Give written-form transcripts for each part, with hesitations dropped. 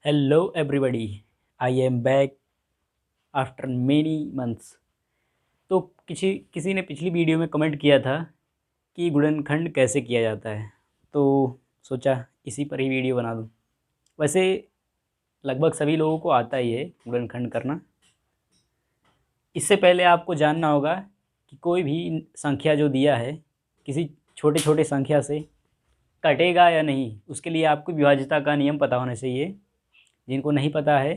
Hello everybody, I am back after many months. तो किसी किसी ने पिछली वीडियो में कमेंट किया था कि गुणनखंड कैसे किया जाता है, तो सोचा इसी पर ही वीडियो बना दूं। वैसे लगभग सभी लोगों को आता ही है गुणनखंड करना। इससे पहले आपको जानना होगा कि कोई भी संख्या जो दिया है किसी छोटे छोटे संख्या से कटेगा या नहीं, उसके लिए आपको विभाज्यता का नियम पता होना चाहिए। जिनको नहीं पता है,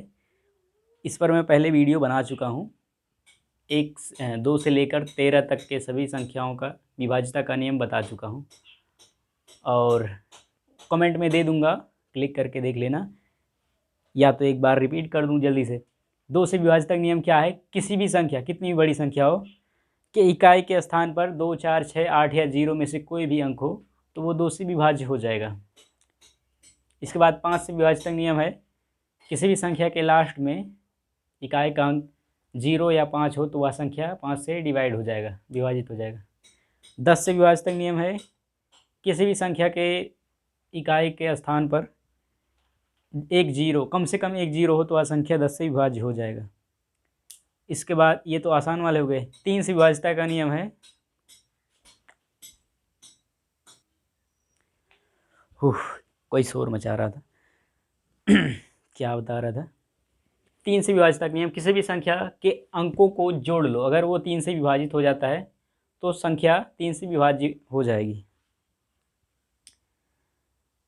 इस पर मैं पहले वीडियो बना चुका हूँ। 2 से लेकर 13 तक के सभी संख्याओं का विभाज्यता का नियम बता चुका हूँ, और कमेंट में दे दूँगा, क्लिक करके देख लेना, या तो एक बार रिपीट कर दूँ जल्दी से। 2 से विभाज्यता का नियम क्या है? किसी भी संख्या, कितनी भी बड़ी संख्या हो, कि इकाई के स्थान पर 2, 4, 6, 8 या 0 में से कोई भी अंक हो तो वो 2 से विभाज्य हो जाएगा। इसके बाद 5 से विभाज्यता का नियम है, किसी भी संख्या के लास्ट में इकाई का अंक 0 या 5 हो तो वह संख्या 5 से डिवाइड हो जाएगा, विभाजित हो जाएगा। 10 से विभाज्यता का नियम है, किसी भी संख्या के इकाई के स्थान पर एक जीरो, कम से कम एक जीरो हो तो वह संख्या 10 से विभाज्य हो जाएगा। इसके बाद ये तो आसान वाले हो गए। 3 से विभाज्यता का नियम है, कोई शोर मचा रहा था क्या बता रहा था? 3 से विभाज्यता का नियम, किसी भी संख्या के अंकों को जोड़ लो, अगर वो 3 से विभाजित हो जाता है तो संख्या 3 से विभाज्य हो जाएगी।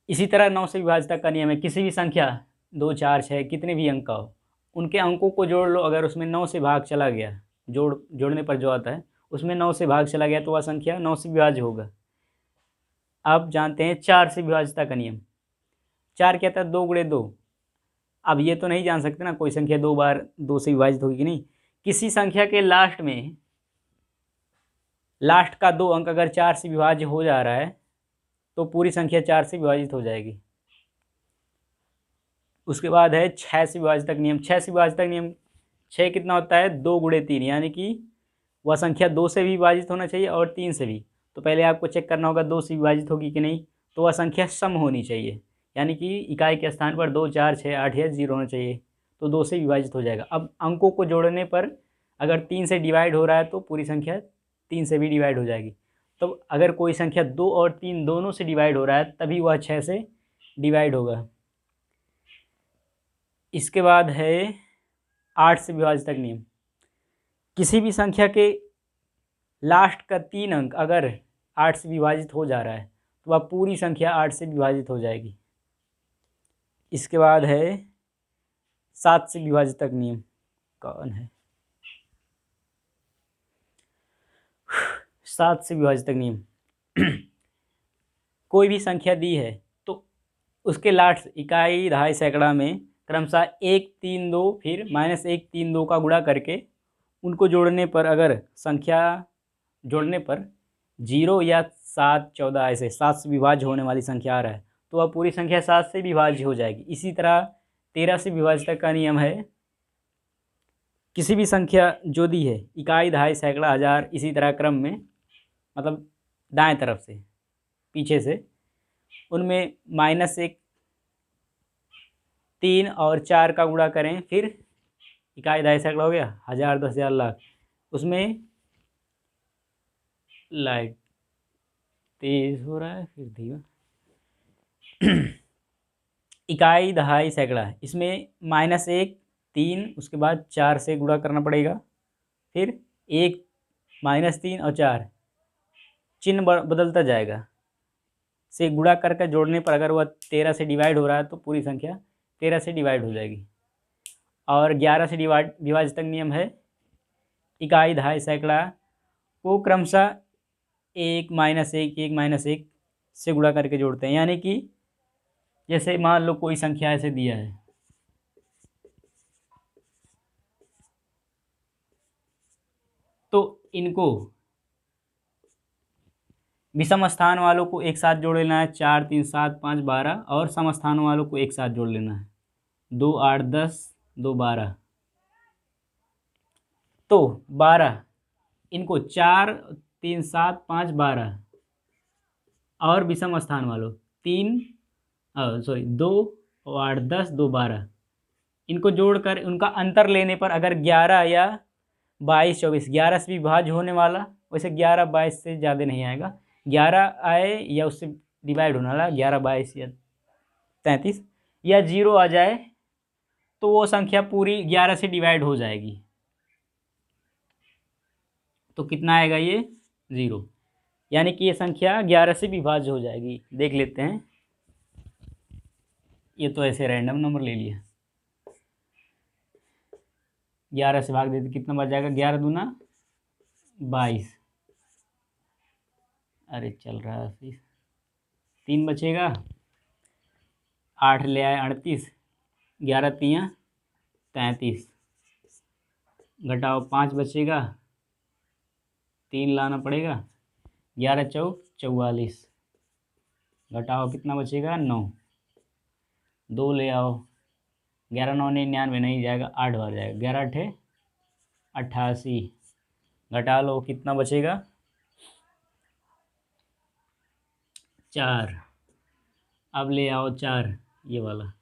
इसी तरह 9 से विभाज्यता का नियम है, किसी भी संख्या 2, 4, 6 कितने भी अंक का हो, उनके अंकों को जोड़ लो, अगर उसमें 9 से भाग चला गया, जोड़ने पर जो आता है उसमें 9 से भाग चला गया तो वह संख्या 9 से विभाज्य होगा। अब जानते हैं 4 से विभाज्यता का नियम। 4 कहता है 2 गुणे 2। अब ये तो नहीं जान सकते ना कोई संख्या 2 बार 2 से विभाजित होगी कि नहीं। किसी संख्या के लास्ट में, लास्ट का 2 अंक अगर 4 से विभाज्य हो जा रहा है तो पूरी संख्या 4 से विभाजित हो जाएगी। उसके बाद है 6 से विभाज्यता का नियम। 6 से विभाज्यता का नियम, 6 कितना होता है? 2 गुणे 3, यानी कि वह संख्या 2 से भी विभाजित होना चाहिए और 3 से भी। तो पहले आपको चेक करना होगा 2 से विभाजित होगी कि नहीं, तो वह संख्या सम होनी चाहिए, यानी कि इकाई के स्थान पर 2, 4, 6, 8 या 0 होना चाहिए, तो 2 से विभाजित हो जाएगा। अब अंकों को जोड़ने पर अगर 3 से डिवाइड हो रहा है तो पूरी संख्या 3 से भी डिवाइड हो जाएगी। तो अगर कोई संख्या 2 और 3 दोनों से डिवाइड हो रहा है तभी वह 6 से डिवाइड होगा। इसके बाद है 8 से विभाज्यता का नियम। किसी भी संख्या के लास्ट का 3 अंक अगर 8 से विभाजित हो जा रहा है तो वह पूरी संख्या 8 से विभाजित हो जाएगी। इसके बाद है 7 से विभाज्यता का नियम। कौन है? 7 से विभाज्यता का नियम कोई भी संख्या दी है तो उसके लास्ट इकाई, दहाई, सैकड़ा में क्रमशः 1, 3, 2 फिर -1, 3, 2 का गुणा करके उनको जोड़ने पर, अगर संख्या जोड़ने पर 0 या 7, 14 ऐसे 7 से विभाज्य होने वाली संख्या आ रहा है तो वह पूरी संख्या 7 से विभाज्य हो जाएगी। इसी तरह 13 से विभाज्यता का नियम है, किसी भी संख्या जो दी है इकाई, दहाई, सैकड़ा, हज़ार, इसी तरह क्रम में, मतलब दाएं तरफ से पीछे से, उनमें -1, 3 और 4 का गुणा करें, फिर इकाई, दहाई, सैकड़ा हो गया, हज़ार, 10,000, लाख। उसमें लाइट तेज हो रहा है, फिर धीमा इकाई, दहाई, सैकड़ा, इसमें -1, 3, उसके बाद 4 से गुणा करना पड़ेगा, फिर 1, -3 और 4, चिन्ह बदलता जाएगा, से गुणा करके जोड़ने पर अगर वह 13 से डिवाइड हो रहा है तो पूरी संख्या 13 से डिवाइड हो जाएगी। और 11 से विभाज्यता का नियम है, इकाई, दहाई, सैकड़ा को क्रमशः 1, -1, 1, -1 से गुणा करके जोड़ते हैं, यानी कि जैसे मान लो कोई संख्या ऐसे दिया है, तो इनको विषम स्थान वालों को एक साथ जोड़ लेना है, 4, 3, 7, 5, 12, और सम स्थानों वालों को एक साथ जोड़ लेना है, 2, 8, 10, 2, 12। तो 12, इनको 4, 3, 7, 5, 12, और विषम स्थान वालों 3, 2, और 8 10 2 12, इनको जोड़कर उनका अंतर लेने पर अगर 11 या 22 24, 11 से भी भाज्य होने वाला, वैसे 11 22 से ज़्यादा नहीं आएगा, 11 आए या उससे डिवाइड होने वाला 11 22 या 33, या 0 आ जाए तो वो संख्या पूरी 11 से डिवाइड हो जाएगी। तो कितना आएगा ये 0, यानी कि ये संख्या 11 से विभाज्य हो जाएगी। देख लेते हैं, ये तो ऐसे रैंडम नंबर ले लिया, 11 से भाग देते कितना बच जाएगा, 11 दूना 22, अरे चल रहा है 80, 3 बचेगा, 8 ले आए 38, 11 तियाँ 33, घटाओ 5 बचेगा, 3 लाना पड़ेगा, 11 चौक 44, घटाओ कितना बचेगा 9, 2 ले आओ, 11 9 99 नहीं जाएगा, 8 बार जाएगा, 11 8 88, घटा लो कितना बचेगा 4, अब ले आओ 4, ये वाला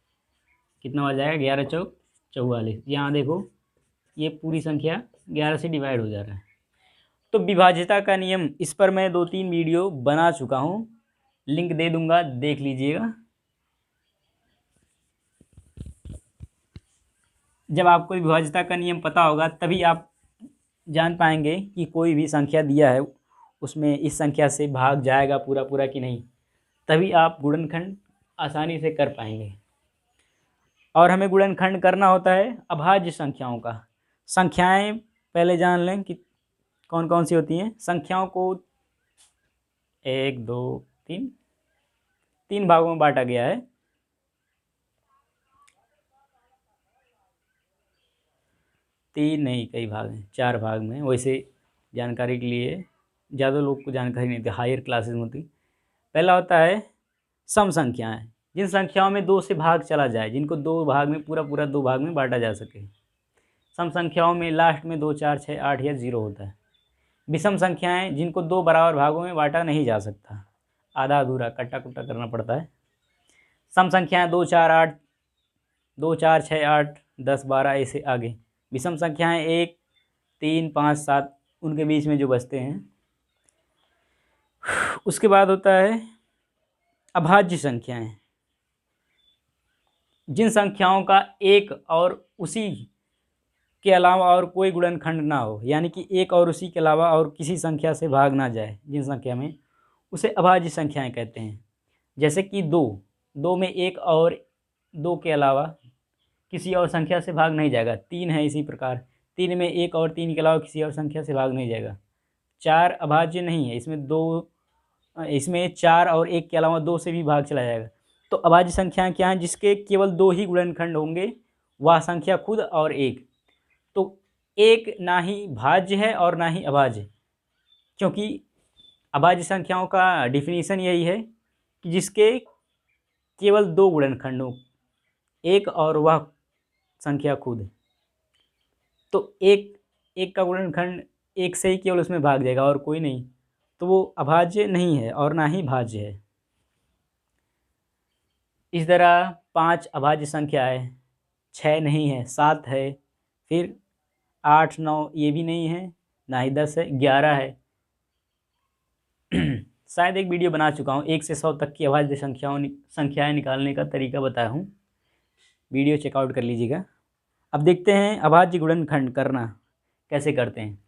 कितना हो जाएगा, 11 चौक 44, यहाँ देखो ये पूरी संख्या 11 से डिवाइड हो जा रहा है। तो विभाज्यता का नियम, इस पर मैं 2-3 वीडियो बना चुका हूँ, लिंक दे दूंगा, देख लीजिएगा। जब आपको विभाज्यता का नियम पता होगा तभी आप जान पाएंगे कि कोई भी संख्या दिया है उसमें इस संख्या से भाग जाएगा पूरा पूरा कि नहीं, तभी आप गुणनखंड आसानी से कर पाएंगे। और हमें गुणनखंड करना होता है अभाज्य संख्याओं का। संख्याएं पहले जान लें कि कौन कौन सी होती हैं। संख्याओं को 1 2 3 3 भागों में बांटा गया है। तीन नहीं, कई भाग हैं, 4 भाग में। वैसे जानकारी के लिए ज़्यादा लोग को जानकारी नहीं थी, हायर क्लासेस में होती। पहला होता है सम संख्याएं, जिन संख्याओं में 2 से भाग चला जाए, जिनको 2 भाग में पूरा पूरा 2 भाग में बांटा जा सके। सम संख्याओं में लास्ट में 2 4 6 8 या 0 होता है। विषम संख्याएं, जिनको 2 बराबर भागों में बांटा नहीं जा सकता, आधा अधूरा कट्टा कुट्टा करना पड़ता है। सम संख्याएं 2 4 8, 2 4 6 8 10 12 ऐसे आगे। विषम संख्याएं 1 3 5 7, उनके बीच में जो बचते हैं। उसके बाद होता है अभाज्य संख्याएं, जिन संख्याओं का एक और उसी के अलावा और कोई गुणनखंड ना हो, यानी कि एक और उसी के अलावा और किसी संख्या से भाग ना जाए, जिन संख्या में, उसे अभाज्य संख्याएं कहते हैं। जैसे कि 2 में एक और 2 के अलावा किसी और संख्या से भाग नहीं जाएगा। 3 है इसी प्रकार, 3 में एक और 3 के अलावा किसी और संख्या से भाग नहीं जाएगा। 4 अभाज्य नहीं है, इसमें 4 और 1 के अलावा 2 से भी भाग चला जाएगा। तो अभाज्य संख्याएं क्या हैं, जिसके केवल 2 ही गुणनखंड होंगे, वह संख्या खुद और एक। तो एक ना ही भाज्य है और ना ही अभाज्य, क्योंकि अभाज्य संख्याओं का डिफिनीशन यही है कि जिसके केवल 2 गुणनखंड हो, एक और वह संख्या खुद। तो एक का गुणनखंड एक से ही केवल उसमें भाग जाएगा और कोई नहीं, तो वो अभाज्य नहीं है और ना ही भाज्य है। इस तरह 5 अभाज्य संख्या है, 6 नहीं है, 7 है, फिर 8 9 ये भी नहीं है, ना ही 10 है, 11 है। शायद एक वीडियो बना चुका हूँ 1 से 100 तक की अभाज्य संख्याएं निकालने का तरीका बताया हूँ, वीडियो चेकआउट कर लीजिएगा। अब देखते हैं अभाज्य गुणनखंड करना कैसे करते हैं।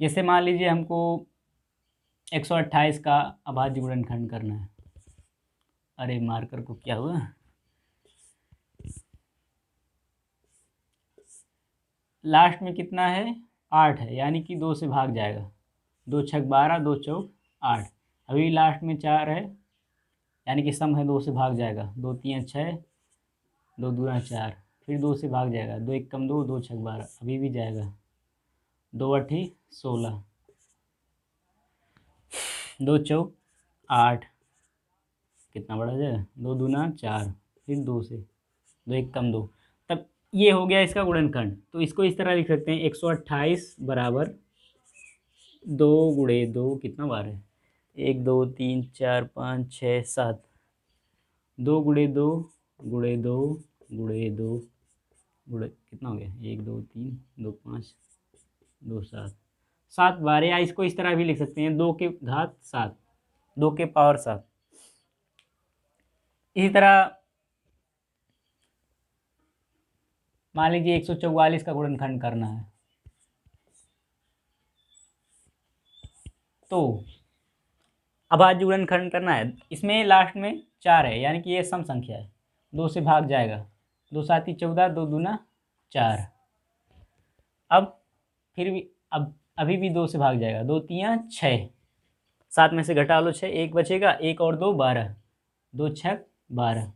जैसे मान लीजिए हमको 128 का अभाज्य गुणनखंड करना है। अरे मार्कर को क्या हुआ, लास्ट में कितना है 8 है, यानी कि 2 से भाग जाएगा। 2 छक 12, 2 चौक 8, अभी लास्ट में 4 है, यानी कि सम है, 2 से भाग जाएगा। 2 3 6, 2 दूना 4, फिर 2 से भाग जाएगा। 2 1 कम 2, 2 छक 12, अभी भी जाएगा। 2 8 16, 2 चौक 8, कितना बड़ा जाएगा, 2 दूना 4, फिर 2 से 2 1 कम 2, तब ये हो गया इसका गुणनखंड। तो इसको इस तरह लिख सकते हैं 128 बराबर 2 गुणे 2, कितना बार है, 1 2 3 4 5 6 7, 2 गुणे 2 गुणे दो गुणे दो गुणे कितना हो गया, 1 2 3 2 5 2 7 7 12, या इसको इस तरह भी लिख सकते हैं 2 के घात 7, 2 के पावर 7। इसी तरह मान लीजिए 144 का गुणनखंड करना है, तो अभाज्य गुणनखंड करना है। इसमें लास्ट में 4 है, यानी कि ये सम संख्या है, 2 से भाग जाएगा, 2 7 14, 2 दूना 4। अब फिर भी अब अभी भी 2 से भाग जाएगा, 2 3 6, 7 में से घटा लो 6, 1 बचेगा, 1 और 2 12, 2 6 12,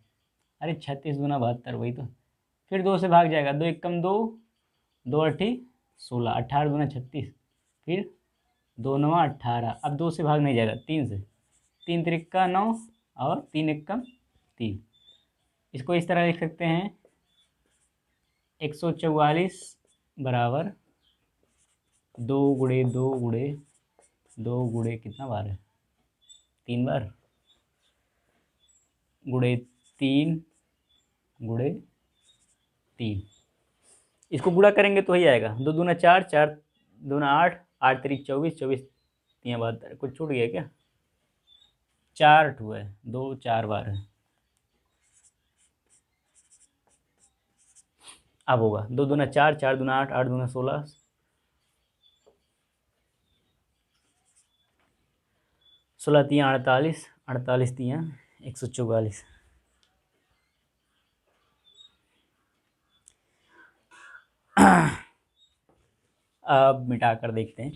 अरे 36 दूना 72, वही तो। फिर 2 से भाग जाएगा, 2 1 कम 2, 2 8 16, 18 दूना 36, फिर 2 9 18। अब 2 से भाग नहीं जाएगा, 3 से, 3 तिरिक्का 9 और 3 1 कम 3। इसको इस तरह लिख सकते हैं 144 बराबर 2 गुणे 2 गुणे 2 गुणे कितना बार है, 3 बार, गुणे 3 गुणे 3। इसको गुणा करेंगे तो ही आएगा, 2 दूना 4, 4 दूना 8, 8 3 24, 24 3 72। कुछ छूट गया क्या, 4 ठू है, 2 4 बार है। अब होगा 2 दूना 4, 4 दूना 8, 8 दूना 16, 16 3 48, 48 3 144। अब मिटा कर देखते हैं।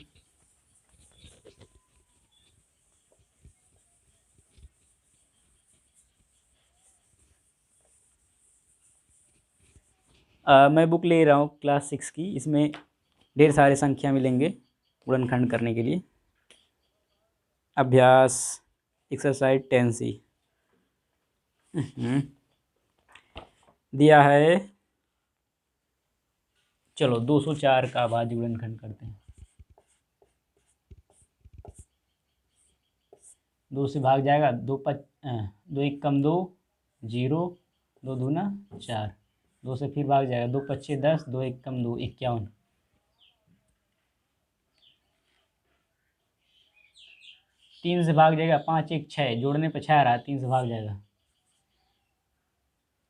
मैं बुक ले रहा हूँ क्लास 6 की, इसमें ढेर सारे संख्या मिलेंगे गुणनखंड करने के लिए। अभ्यास एक्सरसाइज 10C दिया है। चलो 204 का अभाज्य गुणनखंड करते हैं। 2 से भाग जाएगा, 2 1 कम 2 0, 2 दूना 4, 2 से फिर भाग जाएगा, 2 5 10, 2 1 कम 2 51, 3 से भाग जाएगा, 5 1 6, जोड़ने पर 6 आ रहा है, 3 से भाग जाएगा,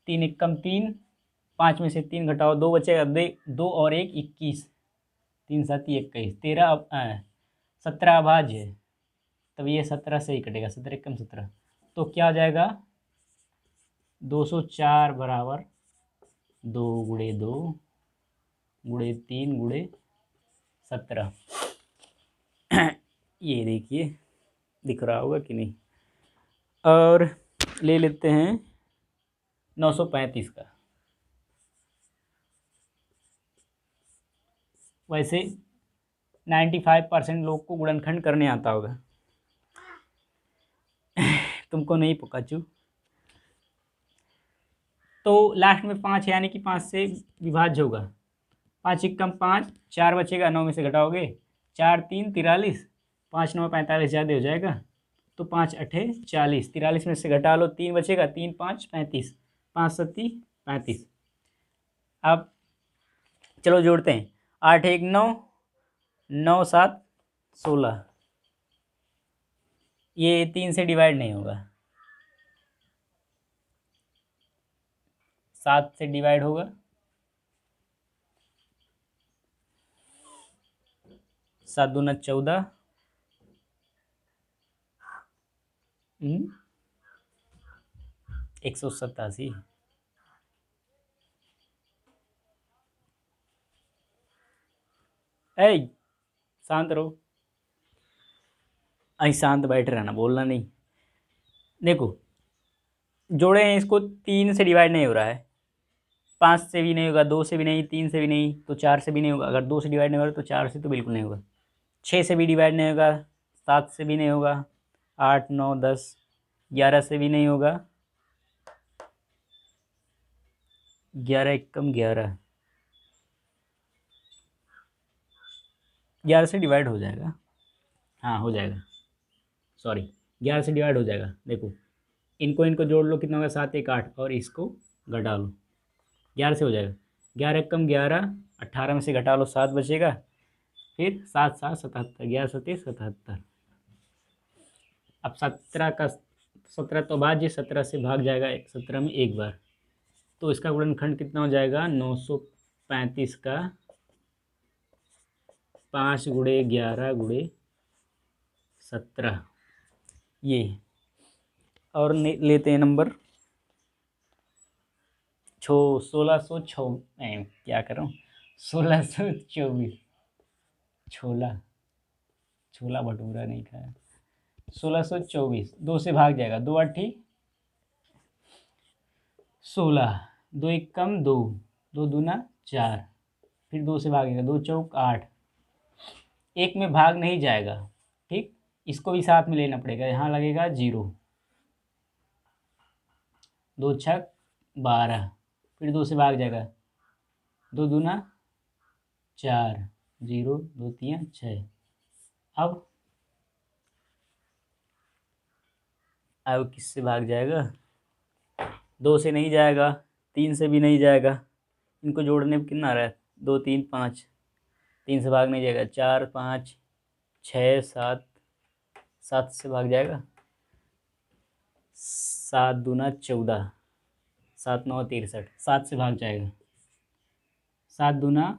3 1 कम 3, 5 में से 3 घटाओ 2 बचेगा, 2 और 1 21, 3 7 21, 17 अभाज्य है, तब ये 17 से ही कटेगा, 17 1 कम 17, तो क्या हो जाएगा 204 बराबर 2 गुणे 2 गुणे 3 गुणे 17। ये देखिए दिख रहा होगा कि नहीं। और ले लेते हैं 935 का। वैसे 95% लोग को गुणनखंड करने आता होगा, तुमको नहीं पुकाचू। तो लास्ट में 5 यानी कि 5 से विभाज्य होगा, 5 1 कम 5, 4 बचेगा, 9 में से घटाओगे, 4 3 43, 5 9 45, ज़्यादा हो जाएगा, तो 5 8 40, 43 में से घटा लो, 3 बचेगा, 3 5 35, 5 7 35। अब चलो जोड़ते हैं, 8 1 9, 9 7 16, ये 3 से डिवाइड नहीं होगा, 7 से डिवाइड होगा, 7 दूना 14, 187। ऐ शांत रहो, ऐ शांत बैठ रहना, बोलना नहीं। देखो जोड़े हैं, इसको 3 से डिवाइड नहीं हो रहा है, 5 से भी नहीं होगा, 2 से भी नहीं, 3 से भी नहीं, तो 4 से भी नहीं होगा। अगर 2 से डिवाइड नहीं हो रहा तो 4 से तो बिल्कुल नहीं होगा, 6 से भी डिवाइड नहीं होगा, 7 से भी नहीं होगा, 8 9 10 11 से भी नहीं होगा, 11 1 कम 11, 11 से डिवाइड हो जाएगा, हाँ हो जाएगा, सॉरी 11 से डिवाइड हो जाएगा। देखो इनको इनको जोड़ लो, कितना होगा 7 1 8, और इसको घटा लो, 11 से हो जाएगा। 11 कम 11, 18 में से घटा लो 7 बचेगा, फिर 7 7 77, 11 7 77। अब 17 का 17 तो भाज्य 17 से भाग जाएगा 17 में एक बार, तो इसका गुणनखंड कितना हो जाएगा 935 का 5 गुणे 11 गुणे 17, ये। और लेते हैं नंबर 1624, क्या कर रहा हूँ, 1624, छोला छोला भटूरा नहीं खाया। 1624 2 से भाग जाएगा, 2 8 16, 2 1 कम 2, 2 दूना 4, फिर 2 से भागेगा, 2 चौक 8, एक में भाग नहीं जाएगा, ठीक, इसको भी साथ में लेना पड़ेगा, यहाँ लगेगा 0, 2 छक 12, फिर 2 से भाग जाएगा, 2 दूना 4, 0 2 3 6। अब किससे भाग जाएगा, 2 से नहीं जाएगा, 3 से भी नहीं जाएगा, इनको जोड़ने में कितना आ रहा है 2 3 5, 3 से भाग नहीं जाएगा, 4 5 6 7, 7 से भाग जाएगा, 7 दूना 14, 7 9 63, 7 से भाग जाएगा, 7 दूना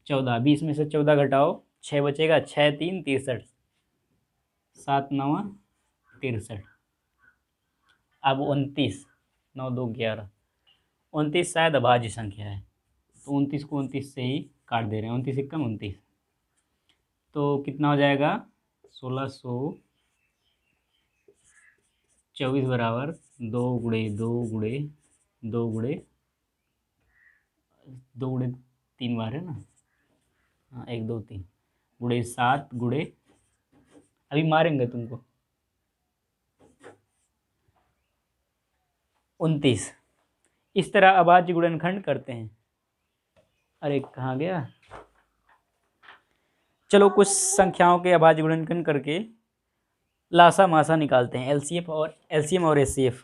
14, 20 में से 14 घटाओ 6 बचेगा, 6 3 63, 7 9 63। अब 29, 9 2 11, 29 शायद अभाज्य संख्या है, तो 29 को 29 से ही काट दे रहे हैं, 29 1 29, तो कितना हो जाएगा 1624 बराबर 2 गुणे 2 गुणे 2 गुणे 2 गुणे 3 बार है ना, हाँ 1 2 3 गुणे 7 गुणे, अभी मारेंगे तुमको, 29। इस तरह अभाज्य गुणनखंड करते हैं। अरे कहाँ गया, चलो कुछ संख्याओं के अभाज्य गुणनखंड करके लासा मासा निकालते हैं, एलसीएम और एचसीएफ।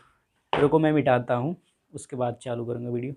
रुको मैं मिटाता हूँ, उसके बाद चालू करूँगा वीडियो।